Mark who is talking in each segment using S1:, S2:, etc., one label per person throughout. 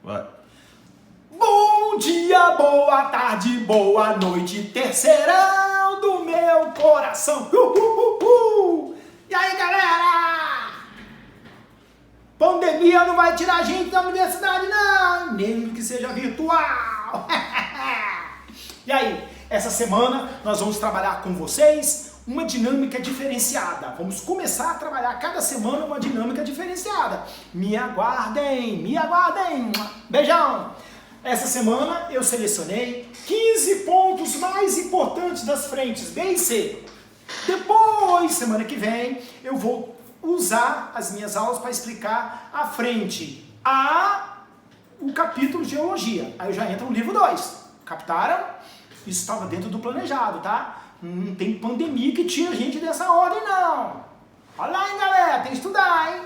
S1: Vai.
S2: Bom dia, boa tarde, boa noite, terceirão do meu coração. E aí, galera? Pandemia não vai tirar a gente da universidade, não, mesmo que seja virtual. E aí, essa semana nós vamos trabalhar com vocês uma dinâmica diferenciada. Vamos começar a trabalhar cada semana uma dinâmica diferenciada. Me aguardem, me aguardem. Beijão! Essa semana eu selecionei 15 pontos mais importantes das frentes B e C. Depois, semana que vem, eu vou usar as minhas aulas para explicar a frente A, o capítulo de Geologia. Aí eu já entro no livro 2. Captaram? Isso estava dentro do planejado, tá? Não tem pandemia que tira a gente dessa ordem, não. Olha lá, hein, galera? Tem que estudar, hein?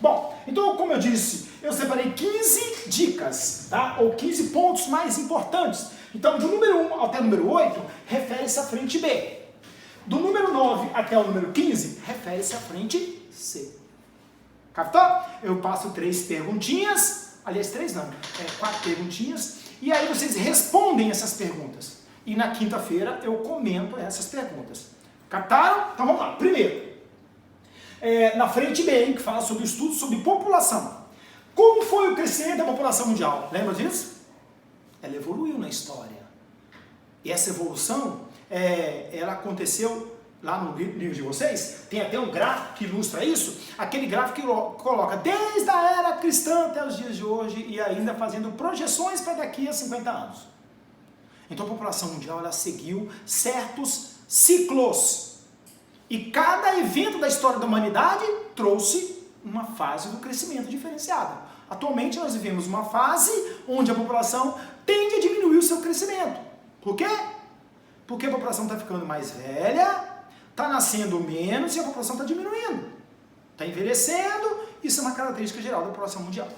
S2: Bom, então, como eu disse, eu separei 15 dicas, tá? Ou 15 pontos mais importantes. Então, do número 1 até o número 8, refere-se à frente B. Do número 9 até o número 15, refere-se à frente C. Captou? Eu passo 3 perguntinhas, aliás, 3 não, 4 perguntinhas, e aí vocês respondem essas perguntas. E na quinta-feira eu comento essas perguntas. Captaram? Então vamos lá. Primeiro, na frente B, que fala sobre o estudo sobre população. Como foi o crescimento da população mundial? Lembra disso? Ela evoluiu na história. E essa evolução, ela aconteceu lá no livro de vocês. Tem até um gráfico que ilustra isso. Aquele gráfico que coloca desde a era cristã até os dias de hoje e ainda fazendo projeções para daqui a 50 anos. Então a população mundial ela seguiu certos ciclos. E cada evento da história da humanidade trouxe uma fase do crescimento diferenciada. Atualmente nós vivemos uma fase onde a população tende a diminuir o seu crescimento. Por quê? Porque a população está ficando mais velha, está nascendo menos e a população está diminuindo. Está envelhecendo, isso é uma característica geral da população mundial.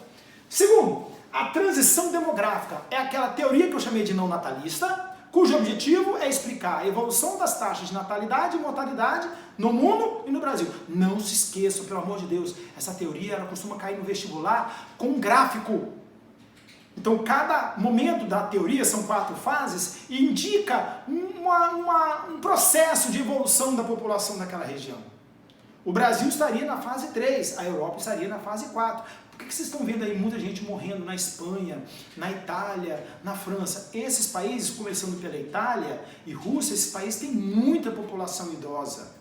S2: Segundo, a transição demográfica é aquela teoria que eu chamei de não natalista, cujo objetivo é explicar a evolução das taxas de natalidade e mortalidade no mundo e no Brasil. Não se esqueçam, pelo amor de Deus, essa teoria ela costuma cair no vestibular com um gráfico. Então, cada momento da teoria, são 4 fases, e indica um processo de evolução da população daquela região. O Brasil estaria na fase 3, a Europa estaria na fase 4. Por que vocês estão vendo aí muita gente morrendo na Espanha, na Itália, na França? Esses países, começando pela Itália e Rússia, esses países têm muita população idosa.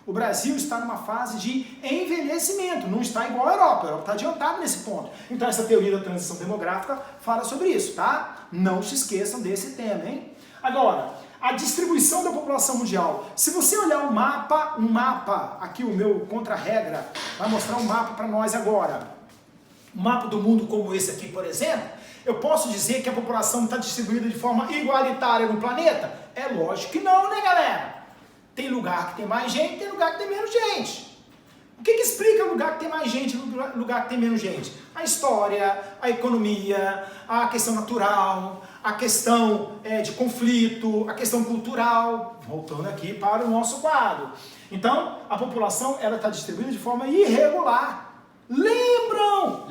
S2: O Brasil está numa fase de envelhecimento, não está igual à Europa. A Europa está adiantada nesse ponto. Então essa teoria da transição demográfica fala sobre isso, tá? Não se esqueçam desse tema, hein? Agora, a distribuição da população mundial. Se você olhar um mapa, aqui o meu contra-regra vai mostrar um mapa para nós agora. Um mapa do mundo como esse aqui, por exemplo, eu posso dizer que a população está distribuída de forma igualitária no planeta? É lógico que não, né, galera? Tem lugar que tem mais gente, tem lugar que tem menos gente. O que explica o lugar que tem mais gente e o lugar que tem menos gente? A história, a economia, a questão natural, a questão de conflito, a questão cultural. Voltando aqui para o nosso quadro. Então, a população ela está distribuída de forma irregular. Lembram,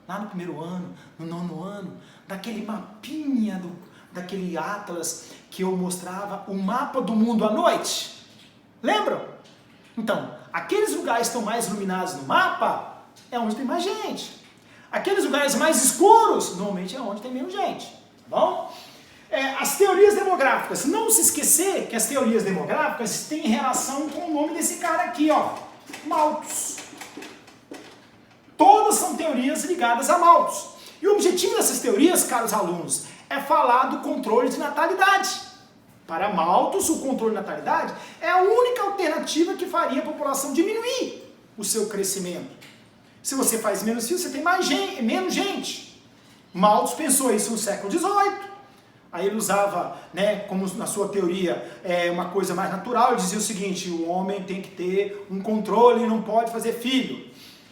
S2: lá no primeiro ano, no 9º ano, daquele mapinha, daquele atlas que eu mostrava o mapa do mundo à noite? Lembram? Então, aqueles lugares que estão mais iluminados no mapa é onde tem mais gente. Aqueles lugares mais escuros, normalmente é onde tem menos gente, tá bom? As teorias demográficas, não se esquecer que as teorias demográficas têm relação com o nome desse cara aqui, ó, Malthus. Todas são teorias ligadas a Malthus. E o objetivo dessas teorias, caros alunos, é falar do controle de natalidade. Para Malthus, o controle de natalidade é a única alternativa que faria a população diminuir o seu crescimento. Se você faz menos filhos, você tem menos gente. Malthus pensou isso no século XVIII. Aí ele usava, como na sua teoria, uma coisa mais natural. Ele dizia o seguinte: o homem tem que ter um controle e não pode fazer filho.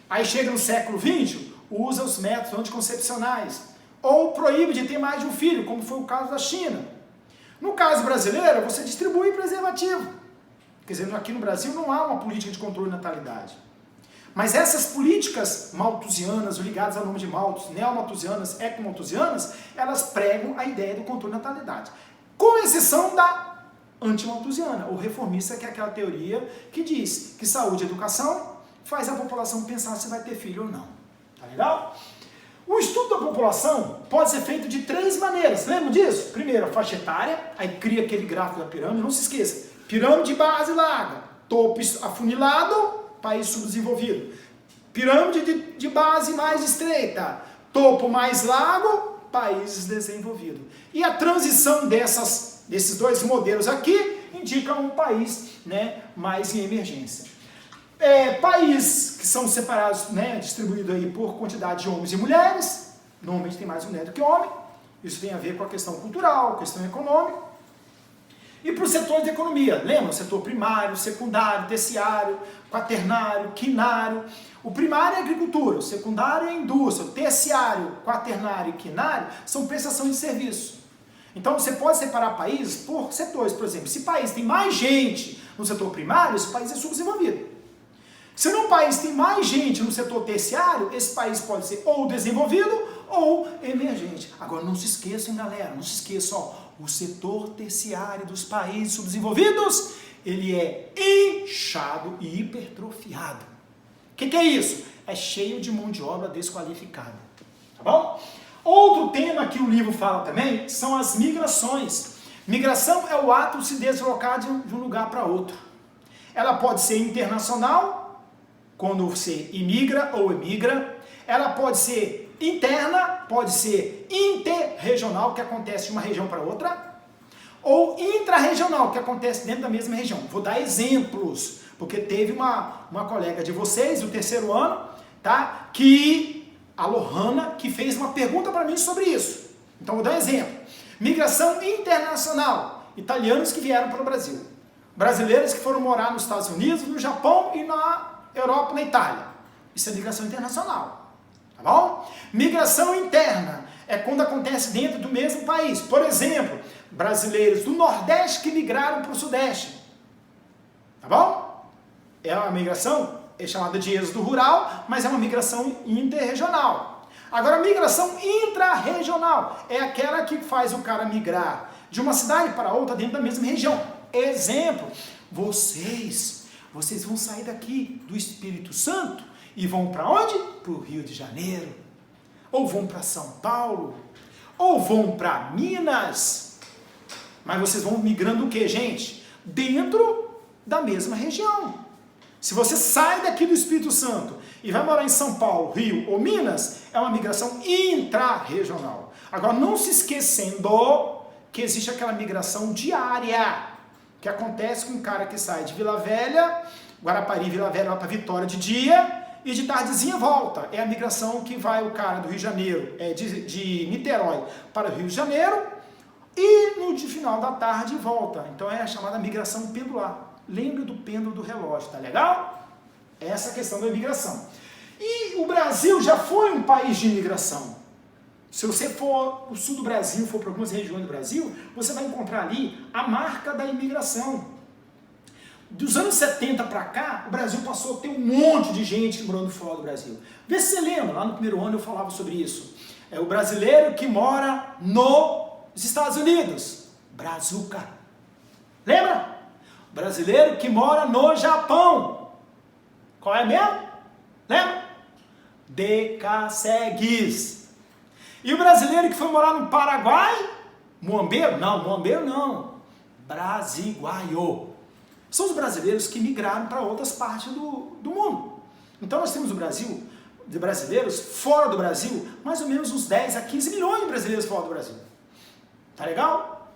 S2: Aí chega no século XX, usa os métodos anticoncepcionais, ou proíbe de ter mais de um filho, como foi o caso da China. No caso brasileiro, você distribui preservativo. Quer dizer, aqui no Brasil não há uma política de controle de natalidade. Mas essas políticas malthusianas, ligadas ao nome de Malthus, neomalthusianas, ecomalthusianas, elas pregam a ideia do controle da natalidade. Com exceção da antimalthusiana, ou reformista, que é aquela teoria que diz que saúde e educação faz a população pensar se vai ter filho ou não. Tá legal? O estudo da população pode ser feito de 3 maneiras. Lembra disso? Primeiro, a faixa etária, aí cria aquele gráfico da pirâmide, não se esqueça. Pirâmide base larga, topo afunilado, país subdesenvolvido. Pirâmide de base mais estreita, topo mais largo, países desenvolvidos. E a transição desses 2 modelos aqui indica um país, né, mais em emergência. Países que são separados, né, distribuídos aí por quantidade de homens e mulheres, normalmente tem mais mulher do que homem, isso tem a ver com a questão cultural, questão econômica. E para os setores da economia, lembra? O setor primário, secundário, terciário, quaternário, quinário. O primário é a agricultura, o secundário é a indústria, o terciário, quaternário e quinário são prestação de serviço. Então você pode separar países por setores, por exemplo, se o país tem mais gente no setor primário, esse país é subdesenvolvido. Se num país tem mais gente no setor terciário, esse país pode ser ou desenvolvido ou emergente. Agora não se esqueçam, galera, não se esqueçam, ó, o setor terciário dos países subdesenvolvidos, ele é inchado e hipertrofiado. O que é isso? É cheio de mão de obra desqualificada. Tá bom? Outro tema que o livro fala também são as migrações. Migração é o ato de se deslocar de um lugar para outro. Ela pode ser internacional, quando você imigra ou emigra. Ela pode ser interna, pode ser interregional, que acontece de uma região para outra, ou intrarregional, que acontece dentro da mesma região. Vou dar exemplos, porque teve uma colega de vocês, do 3º ano, tá? A Lohana, que fez uma pergunta para mim sobre isso. Então vou dar um exemplo. Migração internacional, italianos que vieram para o Brasil, brasileiros que foram morar nos Estados Unidos, no Japão e na Europa, na Itália. Isso é migração internacional, tá bom? Migração interna é quando acontece dentro do mesmo país. Por exemplo, brasileiros do Nordeste que migraram para o Sudeste, tá bom? É uma migração, é chamada de êxodo rural, mas é uma migração interregional. Agora, a migração intrarregional é aquela que faz o cara migrar de uma cidade para outra dentro da mesma região. Exemplo, vocês vão sair daqui do Espírito Santo e vão para onde? Para o Rio de Janeiro. Ou vão para São Paulo. Ou vão para Minas. Mas vocês vão migrando o quê, gente? Dentro da mesma região. Se você sai daqui do Espírito Santo e vai morar em São Paulo, Rio ou Minas, é uma migração intrarregional. Agora, não se esquecendo que existe aquela migração diária, que acontece com um cara que sai de Vila Velha, Guarapari, Vila Velha, lá para Vitória de dia, e de tardezinha volta. É a migração que vai o cara do Rio de Janeiro, de Niterói para o Rio de Janeiro, e no final da tarde volta. Então é a chamada migração pendular. Lembra do pêndulo do relógio, tá legal? Essa é a questão da imigração. E o Brasil já foi um país de imigração. Se você for o sul do Brasil, for para algumas regiões do Brasil, você vai encontrar ali a marca da imigração. Dos anos 70 para cá, o Brasil passou a ter um monte de gente morando fora do Brasil. Vê se você lembra, lá no 1º ano eu falava sobre isso. É o brasileiro que mora nos Estados Unidos. Brazuca. Lembra? O brasileiro que mora no Japão. Qual é mesmo? Lembra? Decassegues. E o brasileiro que foi morar no Paraguai? Muambeiro? Não, Muambeiro não. Brasiguaio. São os brasileiros que migraram para outras partes do mundo. Então nós temos o Brasil, de brasileiros fora do Brasil, mais ou menos uns 10 a 15 milhões de brasileiros fora do Brasil. Tá legal?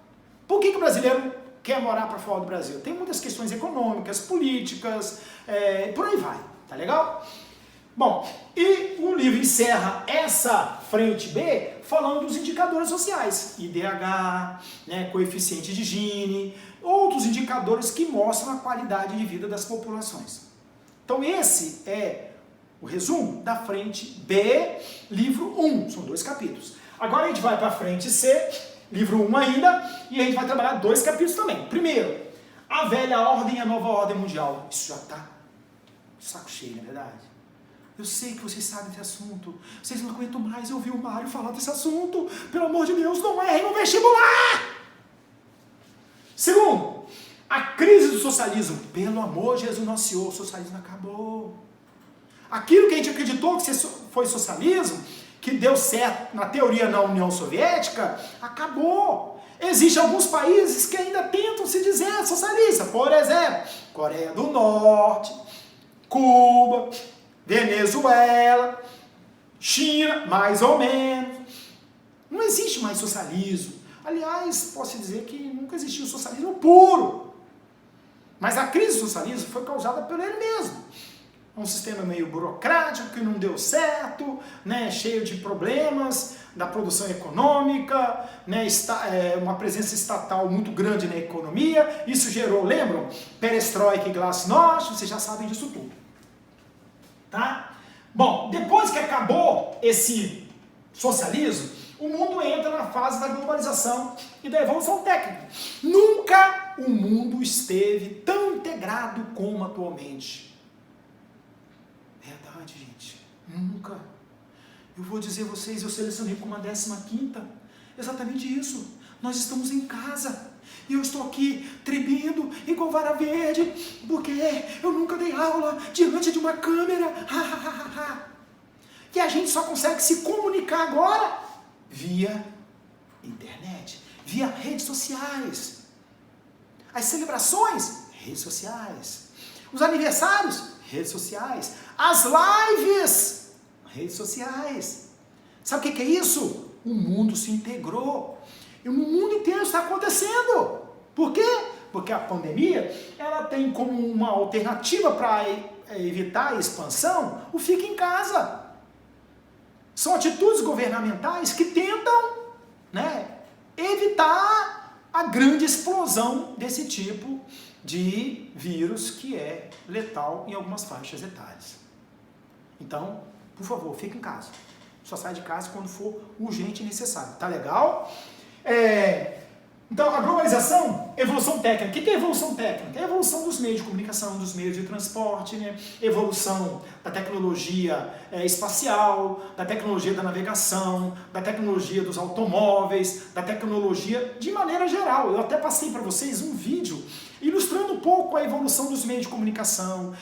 S2: Por que o brasileiro quer morar para fora do Brasil? Tem muitas questões econômicas, políticas, por aí vai. Tá legal? Bom, e o livro encerra essa frente B falando dos indicadores sociais, IDH, né, coeficiente de Gini, outros indicadores que mostram a qualidade de vida das populações. Então esse é o resumo da frente B, livro 1, são 2 capítulos. Agora a gente vai para a frente C, livro 1 ainda, e a gente vai trabalhar 2 capítulos também. Primeiro, a velha ordem e a nova ordem mundial. Isso já está saco cheio, não é verdade? Eu sei que vocês sabem desse assunto. Vocês não aguentam mais ouvir o Mário falar desse assunto. Pelo amor de Deus, não errem no vestibular! Segundo, a crise do socialismo. Pelo amor de Jesus, nosso Senhor, o socialismo acabou. Aquilo que a gente acreditou que foi socialismo, que deu certo na teoria na União Soviética, acabou. Existem alguns países que ainda tentam se dizer socialista. Por exemplo, Coreia do Norte, Cuba, Venezuela, China, mais ou menos. Não existe mais socialismo. Aliás, posso dizer que nunca existiu socialismo puro. Mas a crise do socialismo foi causada por ele mesmo. Um sistema meio burocrático que não deu certo, né, cheio de problemas da produção econômica, né, uma presença estatal muito grande na economia. Isso gerou, lembram? Perestroika e glasnost, vocês já sabem disso tudo. Tá? Bom, depois que acabou esse socialismo, o mundo entra na fase da globalização e da evolução técnica. Nunca o mundo esteve tão integrado como atualmente. Verdade, gente. Nunca. Eu vou dizer a vocês, eu selecionei como a 15ª. Exatamente isso. Nós estamos em casa. E eu estou aqui tremendo igual vara verde, porque eu nunca dei aula diante de uma câmera. E a gente só consegue se comunicar agora via internet, via redes sociais. As celebrações, redes sociais. Os aniversários, redes sociais. As lives, redes sociais. Sabe o que é isso? O mundo se integrou. E o mundo inteiro está acontecendo. Por quê? Porque a pandemia, ela tem como uma alternativa para evitar a expansão o fica em casa. São atitudes governamentais que tentam, né, evitar a grande explosão desse tipo de vírus que é letal em algumas faixas etárias. Então, por favor, fique em casa. Só sai de casa quando for urgente e necessário. Tá legal? Então, a globalização, evolução técnica. O que é evolução técnica? É a evolução dos meios de comunicação, dos meios de transporte, né? Evolução da tecnologia espacial, da tecnologia da navegação, da tecnologia dos automóveis, da tecnologia de maneira geral. Eu até passei para vocês um vídeo ilustrando um pouco a evolução dos meios de comunicação,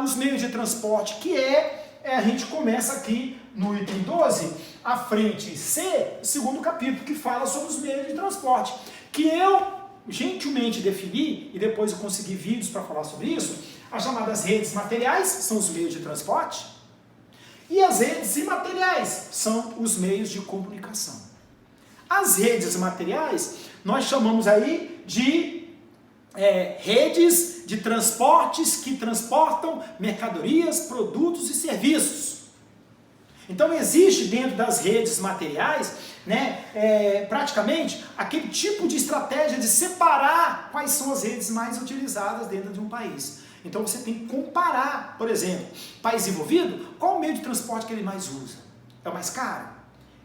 S2: os meios de transporte, que a gente começa aqui no item 12, a frente C, segundo capítulo, que fala sobre os meios de transporte, que eu gentilmente defini, e depois eu consegui vídeos para falar sobre isso. As chamadas redes materiais são os meios de transporte, e as redes imateriais são os meios de comunicação. As redes materiais, nós chamamos aí de redes de transportes que transportam mercadorias, produtos e serviços. Então existe dentro das redes materiais, né, praticamente aquele tipo de estratégia de separar quais são as redes mais utilizadas dentro de um país. Então você tem que comparar, por exemplo, país desenvolvido, qual o meio de transporte que ele mais usa? É o mais caro?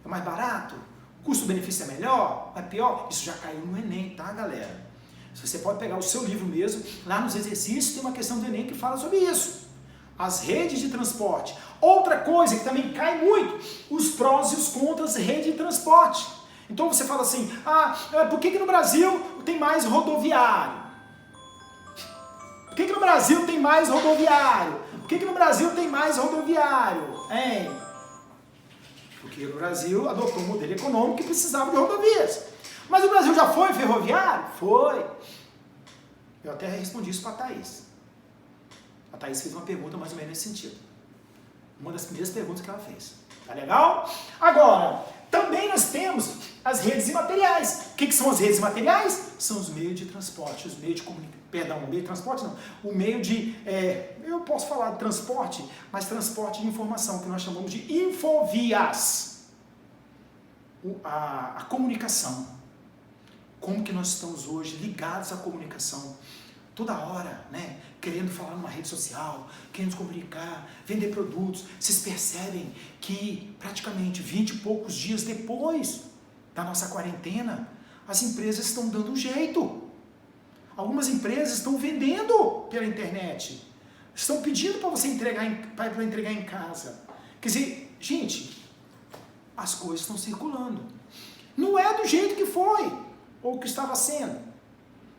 S2: É o mais barato? O custo-benefício é melhor? É pior? Isso já caiu no Enem, tá, galera? Você pode pegar o seu livro mesmo, lá nos exercícios tem uma questão do Enem que fala sobre isso. As redes de transporte. Outra coisa que também cai muito, os prós e os contras da rede de transporte. Então você fala assim, por que no Brasil tem mais rodoviário? Por que no Brasil tem mais rodoviário? Por que no Brasil tem mais rodoviário? Porque o Brasil adotou um modelo econômico que precisava de rodovias. Mas o Brasil já foi ferroviário? Foi. Eu até respondi isso para a Thaís. A Thaís fez uma pergunta mais ou menos nesse sentido. Uma das primeiras perguntas que ela fez. Tá legal? Agora, também nós temos as redes imateriais. O que são as redes imateriais? São os meios de transporte, os meios de comunicação. Perdão, o meio de transporte não. O meio de... eu posso falar de transporte, mas transporte de informação, que nós chamamos de infovias. A comunicação. Como que nós estamos hoje ligados à comunicação? Toda hora, né? Querendo falar numa rede social, querendo se comunicar, vender produtos. Vocês percebem que praticamente 20 e poucos dias depois da nossa quarentena, as empresas estão dando um jeito. Algumas empresas estão vendendo pela internet. Estão pedindo para você entregar em casa. Quer dizer, gente, as coisas estão circulando. Não é do jeito que foi, ou que estava sendo.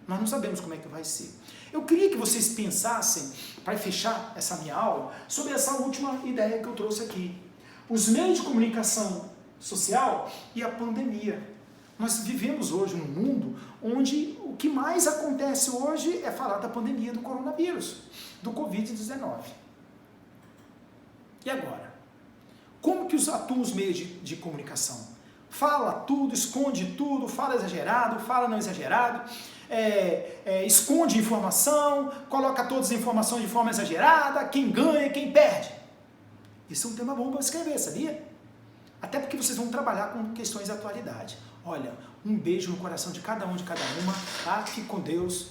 S2: Nós não sabemos como é que vai ser. Eu queria que vocês pensassem, para fechar essa minha aula, sobre essa última ideia que eu trouxe aqui. Os meios de comunicação social e a pandemia. Nós vivemos hoje num mundo onde o que mais acontece hoje é falar da pandemia do coronavírus, do Covid-19. E agora? Como que atuam os meios de comunicação? Fala tudo, esconde tudo, fala exagerado, fala não exagerado, esconde informação, coloca todas as informações de forma exagerada, quem ganha, quem perde. Isso é um tema bom para escrever, sabia? Até porque vocês vão trabalhar com questões de atualidade. Olha, um beijo no coração de cada um, de cada uma, tá? Fique com Deus.